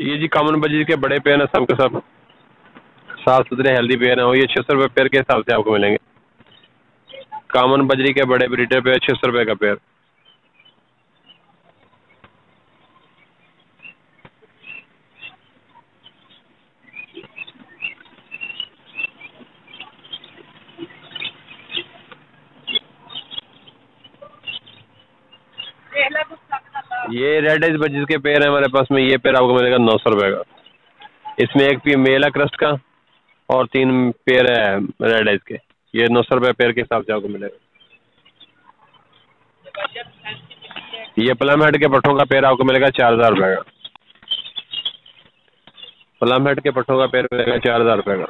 ये जी common budgies के बड़े पेन है, सब के सब साफ सुथरे हेल्दी पेन है। और ये 600 रुपये पेयर के हिसाब से आपको मिलेंगे। कॉमन बजरी के बड़े ब्रीडर पेयर 600 रुपये का पेयर। ये रेड एज बजीज के पेयर है हमारे पास में। ये पेयर आपको मिलेगा 900 रुपये का। इसमें एक पी मेल है क्रस्ट का और 3 पेयर है रेड एज के। ये 900 रुपये पेयर के हिसाब से आपको मिलेगा। ये प्लम हेड के पट्टों का पेयर आपको मिलेगा 4000 रुपये का। प्लम हेड के पट्टों का पेयर मिलेगा 4000 रुपये का।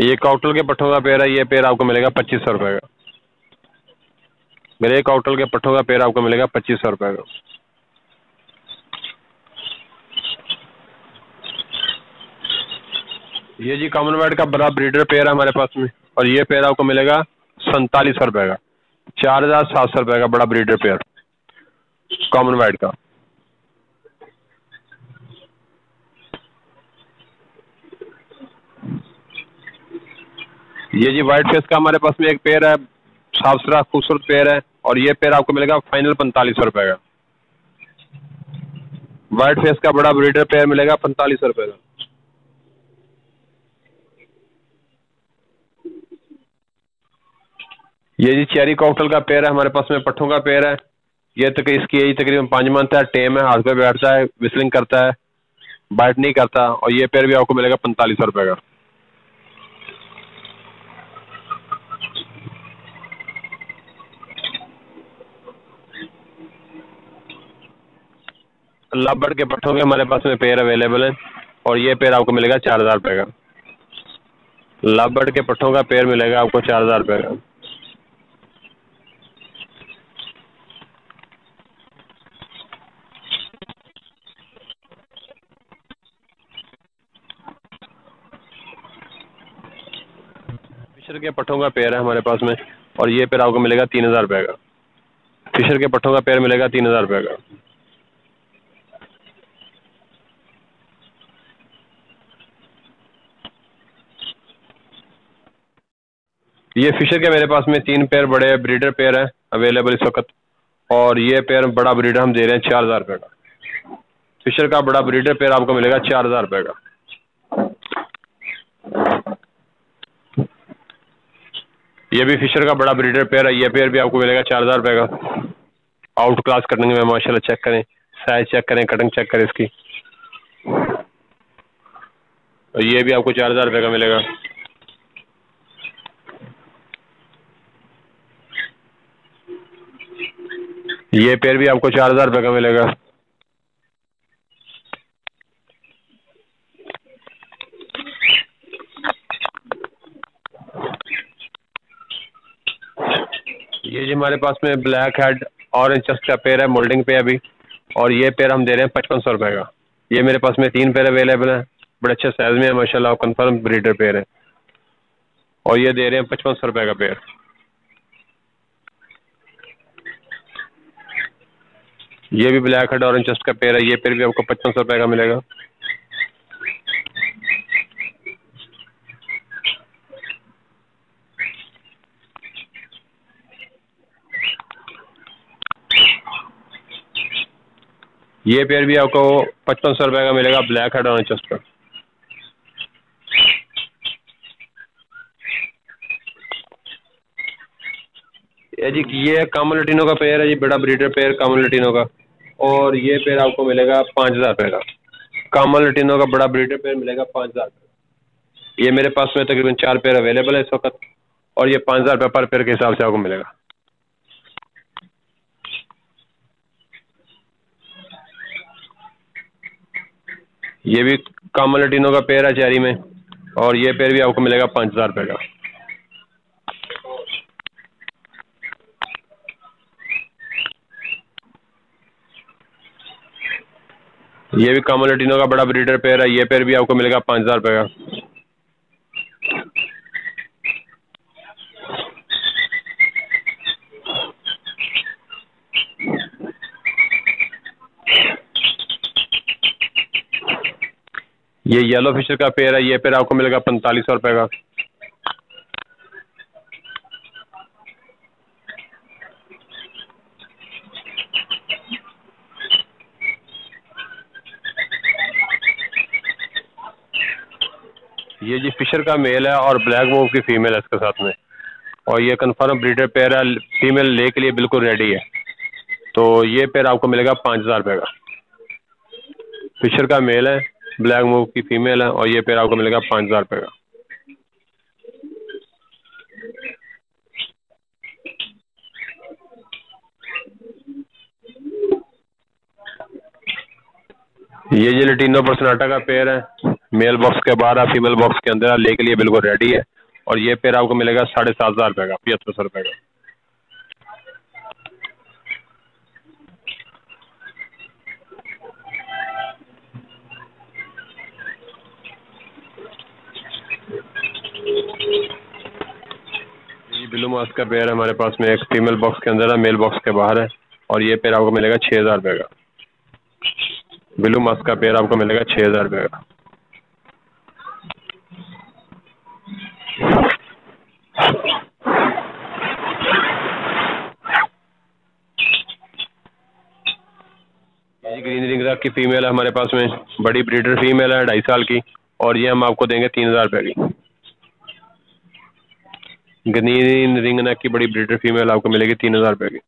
ये काउटल के पट्टों का पेयर है। ये पेयर आपको मिलेगा 2500 रुपये का। मेरे काउटल के पट्टों का पेयर आपको मिलेगा 2500 रुपये का। ये जी कॉमनवेल्थ का बड़ा ब्रीडर पेयर है हमारे पास में। और ये पेयर आपको मिलेगा 4700 रुपये का। 4700 रुपये का बड़ा ब्रीडर पेयर कॉमनवेल्थ का। ये जी वाइट फेस का हमारे पास में एक पेयर है, साफ सुथरा खूबसूरत पेयर है। और ये पेयर आपको मिलेगा फाइनल 4500 रुपये का। वाइट फेस का बड़ा ब्रीडर पेयर मिलेगा 4500 रुपये का। ये जी चेरी कॉकटेल का पेयर है हमारे पास में, पट्ठों का पेयर है। ये तक इसकी एज तकरीबन 5 मंथ है। टेम है, हाथ पे बैठता है, विस्लिंग करता है, बाइट नहीं करता। और ये पेयर भी आपको मिलेगा 4500 रुपये का। लवबर्ड के पट्ठों के हमारे पास में पेयर अवेलेबल है। और ये पेयर आपको मिलेगा 4000 रुपये का। लवबर्ड के पट्ठों का पेयर मिलेगा आपको 4000 रुपये का। फिशर के पट्ठों का पेयर है हमारे पास में। और ये पेयर आपको मिलेगा 3000 रुपये का। फिशर के पट्ठों का पेयर मिलेगा 3000 रुपये का। ये फिशर के मेरे पास में 3 पेयर बड़े ब्रीडर पेयर हैं अवेलेबल इस वक्त। और ये पेयर बड़ा ब्रीडर हम दे रहे हैं 4000 रुपये का। फिशर का बड़ा ब्रीडर पेयर आपको मिलेगा 4000 रुपये का। ये भी फिशर का बड़ा ब्रीडर पेयर है। ये पेयर भी आपको मिलेगा 4000 रुपये का। आउट क्लास कटिंग में माशाल्लाह चेक करें, साइज चेक करें, कटिंग चेक करें इसकी। और ये भी आपको 4000 रुपये का मिलेगा। ये पेयर भी आपको 4000 रुपये का मिलेगा। ये जी हमारे पास में ब्लैक हेड ऑरेंज चेस्ट का पेयर है, मोल्डिंग पे अभी। और ये पेयर हम दे रहे हैं 5500 रुपये का। ये मेरे पास में 3 पेयर अवेलेबल हैं, बड़े अच्छे साइज में है माशाल्लाह, कंफर्म ब्रीडर पेयर है। और ये दे रहे हैं 5500 रुपये का पेयर। ये भी ब्लैक हेड ऑरेंज चेस्ट का पेयर है। ये पेयर भी आपको 5500 रुपये का मिलेगा। ये पेयर भी आपको 5500 रुपये का मिलेगा, ब्लैक हेड ऑरेंज चेस्ट का। जी ये कॉमन लैटिनो का पेयर है जी, बड़ा ब्रीडर पेयर कॉमन लैटिनो का। और ये पेयर आपको मिलेगा 5000 रुपये का। कॉमन लैटिनो का बड़ा ब्रीडर पेयर मिलेगा 5000 रुपये। ये मेरे पास में तकरीबन 4 पेयर अवेलेबल है इस वक्त। और ये 5000 रुपये पर पेयर के हिसाब से आपको मिलेगा। ये भी कॉमन लैटिनो का पेयर है चेरी में। और ये पेयर भी आपको मिलेगा 5000 रुपये का। ये भी कामन लैटिनो का बड़ा ब्रीडर पेयर है, ये पेयर भी आपको मिलेगा 5,000 रुपये का। ये येलो फिशर का पेयर है, ये पेयर आपको मिलेगा 4500 रुपये का। ये जी फिशर का मेल है और ब्लैक मूव की फीमेल है इसके साथ में, और ये कन्फर्म ब्रीडर पेयर है, फीमेल ले के लिए बिल्कुल रेडी है। तो ये पेयर आपको मिलेगा 5,000 रुपये का। फिशर का मेल है, ब्लैक मूव की फीमेल है, और ये पेयर आपको मिलेगा 5,000 रुपये का। ये जी लैटिनो पर्सनाटा का पेयर है, मेल बॉक्स के बाहर है, फीमेल बॉक्स के अंदर है, ले के लिए बिल्कुल रेडी है, और ये पेयर आपको मिलेगा 7,500 रुपये का, 7,500 रुपये का। ये ब्लू मास्क का पेयर है हमारे पास में, एक फीमेल बॉक्स के अंदर है, मेल बॉक्स के बाहर है, और ये पेयर आपको मिलेगा 6,000 रुपये का। ब्लू मास्क का पेयर आपको मिलेगा 6,000 रुपये का। ये ग्रीन रिंग रॉक की फीमेल है हमारे पास में, बड़ी ब्रीडर फीमेल है, 2.5 साल की, और ये हम आपको देंगे 3,000 रुपये की। ग्रीन रिंग नेक की बड़ी ब्रीडर फीमेल आपको मिलेगी 3,000 रुपये की।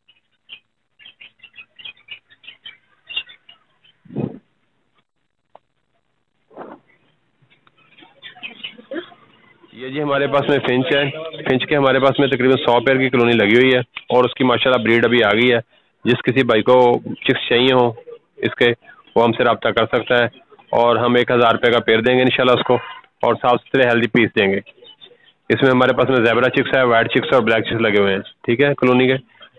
ये जी हमारे पास में फिंच है, फिंच के हमारे पास में तकरीबन 100 पेयर की कॉलोनी लगी हुई है, और उसकी माशाल्लाह ब्रीड अभी आ गई है। जिस किसी भाई को चिक्स चाहिए हो इसके, वो हमसे रब्ता कर सकता है, और हम 1,000 रुपये का पेयर देंगे इंशाल्लाह उसको, और साफ सुथरे हेल्दी पीस देंगे। इसमें हमारे पास में ज़ेबरा चिक्स है, वाइट चिक्स और ब्लैक चिक्स लगे हुए हैं, ठीक है, कॉलोनी के।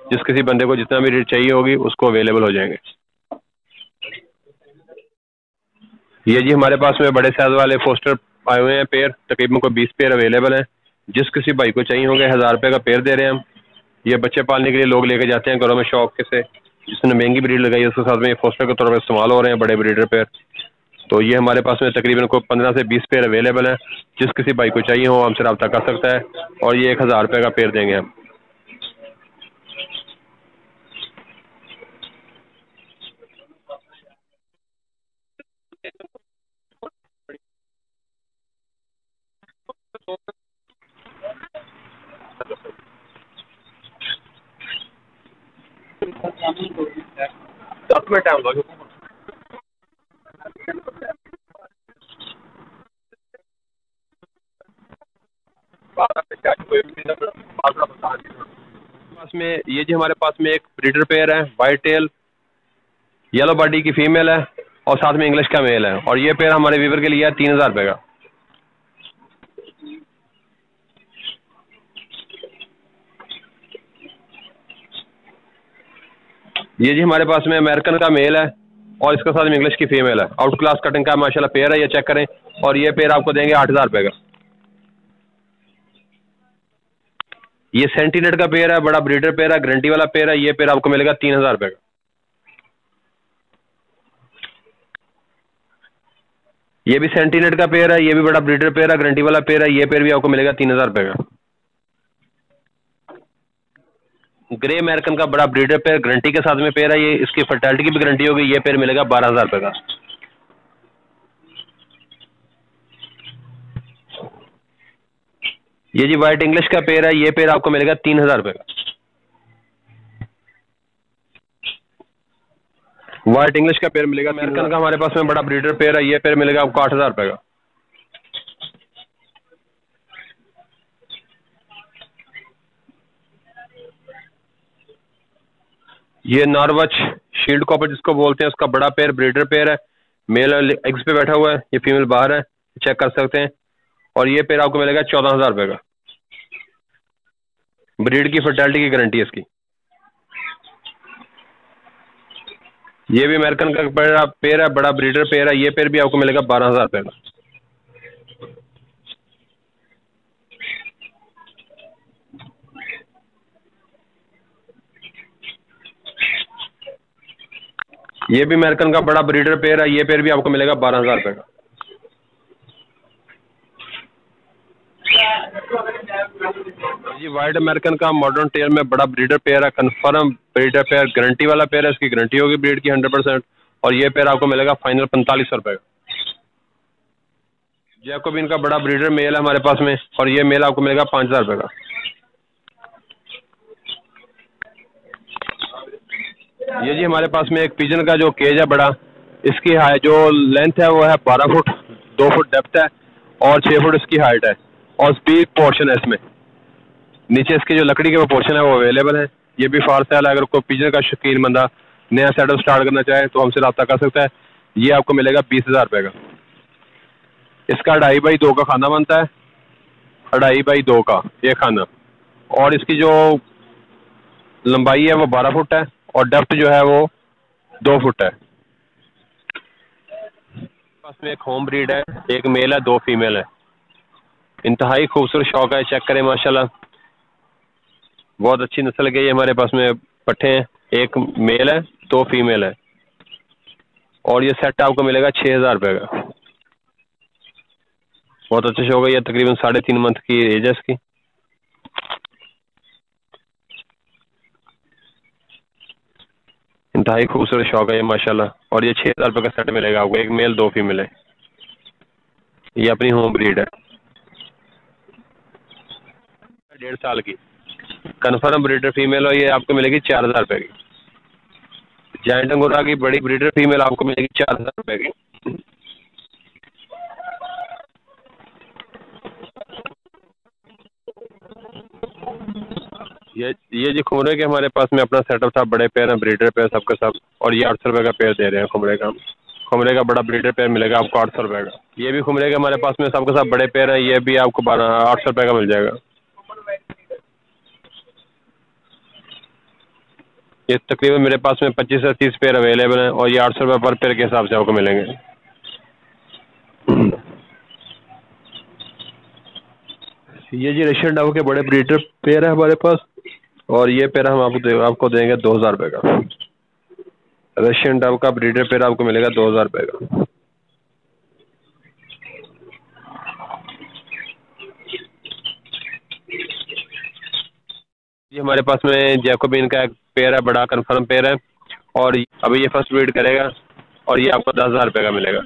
जिस किसी बंदे को जितना भी रेट चाहिए होगी उसको अवेलेबल हो जाएंगे। ये जी हमारे पास में बड़े साइज वाले फोस्टर आए हुए हैं पेयर, तकरीबन कोई 20 पेयर अवेलेबल हैं। जिस किसी भाई को चाहिए होंगे 1,000 रुपये का पेयर दे रहे हैं हम। ये बच्चे पालने के लिए लोग लेके जाते हैं घरों में शौक से, जिसने महंगी ब्रीड लगाई है उसके साथ में ये फोस्टर के तौर पर इस्तेमाल हो रहे हैं, बड़े ब्रीडर पेयर। तो ये हमारे पास में तकरीबन कोई 15 से 20 पेयर अवेलेबल है। जिस किसी भाई को चाहिए हो हमसे रब्ता कर सकता है, और ये 1,000 रुपये का पेयर देंगे हम। में ये जी हमारे पास में एक ब्रीडर पेयर है, वाइट टेल येलो बॉडी की फीमेल है, और साथ में इंग्लिश का मेल है, और ये पेयर हमारे वीवर के लिए है 3,000 रुपये का। ये जी हमारे पास में अमेरिकन का मेल है, और इसके साथ में इंग्लिश की फीमेल है, आउट क्लास कटिंग का माशाल्लाह पेयर है, ये चेक करें, और ये पेयर आपको देंगे 8,000 रुपये का। ये सेंटीनेट का पेयर है, बड़ा ब्रीडर पेयर है, गारंटी वाला पेयर है, ये पेयर आपको मिलेगा 3,000 रुपये का। ये भी सेंटीनेट का पेयर है, ये भी बड़ा ब्रीडर पेयर है, गारंटी वाला पेयर है, ये पेयर भी आपको मिलेगा 3,000 रुपये का। ग्रे अमेरिकन का बड़ा ब्रीडर पेयर गारंटी के साथ में पेयर है, ये इसकी फर्टिलिटी की भी गारंटी होगी, ये पेयर मिलेगा 12,000 रुपये का। ये जी वाइट इंग्लिश का पेयर है, ये पेयर आपको मिलेगा 3,000 रुपये का। वाइट इंग्लिश का पेयर मिलेगा। अमेरिकन का हमारे पास में बड़ा ब्रीडर पेयर है, ये पेयर मिलेगा आपको 8,000 रुपये का। ये नॉर्वच शील्ड कॉपर जिसको बोलते हैं, उसका बड़ा पेयर ब्रीडर पेयर है, मेल एग्स पे बैठा हुआ है, ये फीमेल बाहर है, चेक कर सकते हैं, और ये पेयर आपको मिलेगा 14,000 रुपये का। ब्रीड की फर्टिलिटी की गारंटी है इसकी। ये भी अमेरिकन का बड़ा पेयर है, बड़ा ब्रीडर पेयर है। ये पेयर भी आपको मिलेगा 12,000 रुपये का। ये भी अमेरिकन का बड़ा ब्रीडर पेयर है। ये पेयर भी आपको मिलेगा 12,000 रुपये का। जी वाइट अमेरिकन का मॉडर्न टेल में बड़ा ब्रीडर पेयर है, कन्फर्म ब्रीडर पेयर, गारंटी वाला पेयर है। इसकी गारंटी होगी ब्रीड की 100%। और ये पेयर आपको मिलेगा फाइनल 4500 रुपये का। जैकोबिन का बड़ा ब्रीडर मेल है हमारे पास में, और ये मेल आपको मिलेगा 5,000 रुपये का। ये जी हमारे पास में एक पिजन का जो केज है बड़ा, इसकी जो लेंथ है वो है 12 फुट, 2 फुट डेप्थ है और 6 फुट इसकी हाइट है। और स्पीड पोर्शन है इसमें, नीचे इसकी जो लकड़ी के पोर्शन है वो अवेलेबल है। ये भी फार सेल है, अगर कोई पिजन का शौकीन बंदा नया सेटअप स्टार्ट करना चाहे तो हमसे रब्ता कर सकता है। ये आपको मिलेगा 20,000 रुपये का। इसका 2.5x2 का खाना बनता है, 2.5x2 का ये खाना। और इसकी जो लंबाई है वो 12 फुट है और डेप्थ जो है वो 2 फुट है। पास में एक होम ब्रीड है, एक मेल है, 2 फीमेल है। इंतहाई खूबसूरत शौक है, चेक करें माशाल्लाह, बहुत अच्छी नस्ल के ये हमारे पास में पट्ठे हैं। एक मेल है, 2 फीमेल है। और ये सेट आपको मिलेगा 6,000 रुपये का। बहुत अच्छा शौक है, ये तकरीबन 3.5 मंथ की एज है इसकी। इंतहाई खूबसूरत शौक है ये माशाल्लाह। और ये 6,000 रुपये का सेट मिलेगा आपको, एक मेल 2 फीमेल है। ये अपनी होम ब्रीड है, 1.5 साल की कन्फर्म ब्रीडर फीमेल। और ये आपको मिलेगी 4,000 रुपये की। जायंट अंगोरा की बड़ी ब्रीडर फीमेल आपको मिलेगी 4,000 रुपये की। ये जी खुमरे के हमारे पास में अपना सेटअप था, बड़े पेयर हैं, ब्रीडर पेयर सबके सब। और ये 800 रुपये का पेयर दे रहे हैं खुमरे का। खुमरे का बड़ा ब्रीडर पेयर मिलेगा आपको 800 रुपये का। ये भी खुमरे के हमारे पास में सबके सब बड़े पेयर हैं, ये भी आपको 800 रुपये का मिल जाएगा। ये तकरीबन मेरे पास में 25 से 30 पेयर अवेलेबल हैं और ये 800 रुपये पर पेयर के हिसाब से आपको मिलेंगे। ये जी रशियन डव के बड़े ब्रीडर पेयर है हमारे पास, और ये पेयर हम आपको देंगे 2,000 रुपये का। रशियन डव का ब्रीडर पेयर आपको मिलेगा 2,000 रुपये का। ये हमारे पास में जैकोबिन का एक पेयर है, बड़ा कन्फर्म पेयर है। और अभी ये फर्स्ट ब्रीड करेगा और ये आपको 10,000 रुपये का मिलेगा।